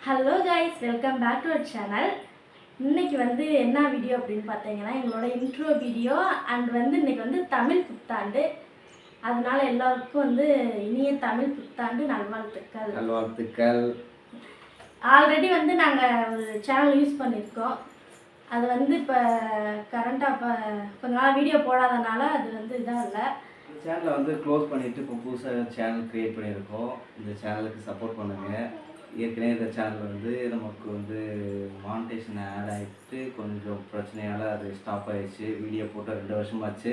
Hello guys, welcome back to our channel. இன்னைக்கு என்ன video அப்படின்னு பார்த்தீங்கன்னா, எங்களோட இன்ட்ரோ வீடியோ அண்ட் இன்னைக்கு தமிழ் புத்தாண்டு. அதனால எல்லாருக்கும் இனிய தமிழ் புத்தாண்டு நல்வாழ்த்துக்கள். ஆல்ரெடி நாங்கள் ஒரு சேனல் யூஸ் பண்ணியிருக்கோம். அது இப்போ கரண்டாக இப்போ கொஞ்ச நாள் வீடியோ போடாதனால அது இதாக இல்லை. சேனலை க்ளோஸ் பண்ணிவிட்டு இப்போ புதுசாக சேனல் க்ரியேட் பண்ணியிருக்கோம். இந்த சேனலுக்கு சப்போர்ட் பண்ணுங்கள். ஏற்கனவே இந்த சேனல் நமக்கு மானிட்டேஷன் ஆட் ஆகிட்டு கொஞ்சம் பிரச்சனையால் அது ஸ்டாப் ஆகிடுச்சு. வீடியோ போட்டு 2 வருஷமாச்சு.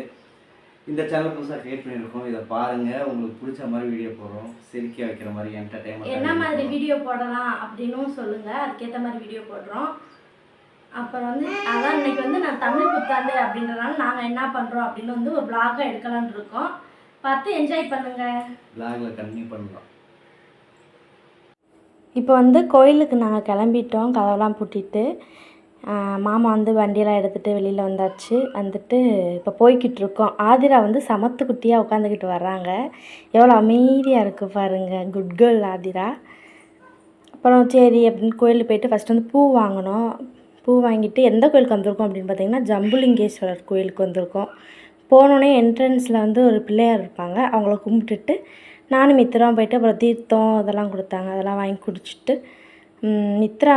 இந்த சேனல் புதுசாக க்ரியேட் பண்ணியிருக்கோம். இதை பாருங்கள். உங்களுக்கு பிடிச்ச மாதிரி வீடியோ போடுறோம். சிரிக்க வைக்கிற மாதிரி என்டர்டைன்மெண்ட் என்ன மாதிரி வீடியோ போடலாம் அப்படின்னும் சொல்லுங்கள். அதுக்கேற்ற மாதிரி வீடியோ போடுறோம். அப்புறம் அதான் இன்னைக்கு நான் தமிழ் புத்தாண்டு அப்படின்றனால நாங்கள் என்ன பண்ணுறோம் அப்படின்னு ஒரு vlog எடுக்கலான்னு இருக்கோம். பார்த்து என்ஜாய் பண்ணுங்கள். vlogல கண்டினியூ பண்ணலாம். இப்போ கோயிலுக்கு நாங்கள் கிளம்பிட்டோம். கதவெல்லாம் பூட்டிட்டு மாமா வண்டியெல்லாம் எடுத்துகிட்டு வெளியில் வந்தாச்சு. இப்போ போய்கிட்டு இருக்கோம். ஆதிரா சமத்து குட்டியாக உட்காந்துக்கிட்டு வர்றாங்க. எவ்வளோ அமைதியாக இருக்குது பாருங்கள். Good girl Athira. அப்புறம் சரி அப்படின்னு கோயிலுக்கு போயிட்டு ஃபஸ்ட்டு பூ வாங்கினோம். பூ வாங்கிட்டு எந்த கோயிலுக்கு வந்திருக்கோம் அப்படின்னு பார்த்தீங்கன்னா, ஜம்புலிங்கேஸ்வரர் கோயிலுக்கு வந்திருக்கோம். போனோடனே என்ட்ரன்ஸில் ஒரு பிள்ளையார் இருப்பாங்க. அவங்கள கும்பிட்டுட்டு நானும் மித்ராவும் போயிட்டு அப்புறம் தீர்த்தம் அதெல்லாம் கொடுத்தாங்க. அதெல்லாம் வாங்கி குடிச்சிட்டு மித்ரா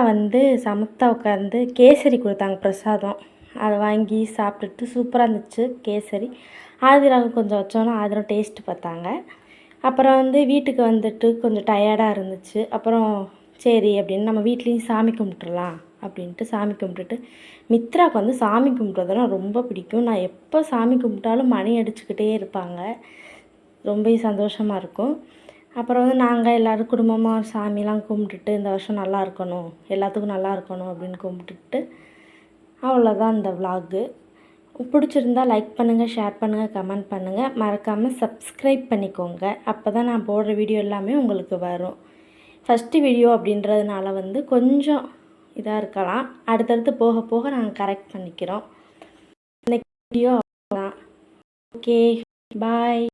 சமத்தா உட்காந்து கேசரி கொடுத்தாங்க பிரசாதம். அதை வாங்கி சாப்பிட்டுட்டு சூப்பராக இருந்துச்சு கேசரி. ஆதிராவுக்கு கொஞ்சம் வச்சோன்னா ஆதிரம் டேஸ்ட்டு பார்த்தாங்க. அப்புறம் வீட்டுக்கு வந்துட்டு கொஞ்சம் டயர்டாக இருந்துச்சு. அப்புறம் சரி அப்படின்னு நம்ம வீட்லேயும் சாமி கும்பிட்டுறலாம் அப்படின்ட்டு சாமி கும்பிட்டுட்டு மித்ராவுக்கு சாமி கும்பிட்றதெல்லாம் ரொம்ப பிடிக்கும். நான் எப்போ சாமி கும்பிட்டாலும் மணி அடிச்சுக்கிட்டே இருப்பாங்க. ரொம்ப சந்தோஷமாக இருக்கும். அப்புறம் நாங்கள் எல்லோரும் குடும்பமாக சாமிலாம் கும்பிட்டுட்டு இந்த வருஷம் நல்லா இருக்கணும், எல்லாத்துக்கும் நல்லா இருக்கணும் அப்படின்னு கும்பிட்டுட்டு அவ்வளோதான் இந்த விலாகு. பிடிச்சிருந்தா லைக் பண்ணுங்கள், ஷேர் பண்ணுங்கள், கமெண்ட் பண்ணுங்கள். மறக்காமல் சப்ஸ்கிரைப் பண்ணிக்கோங்க. அப்போ தான் நான் போடுற வீடியோ எல்லாமே உங்களுக்கு வரும். ஃபஸ்ட்டு வீடியோ அப்படின்றதுனால கொஞ்சம் இதாக இருக்கலாம். அடுத்தடுத்து போக போக நாங்கள் கரெக்ட் பண்ணிக்கிறோம். இந்த வீடியோ அவ்வளோதான். ஓகே, பாய்.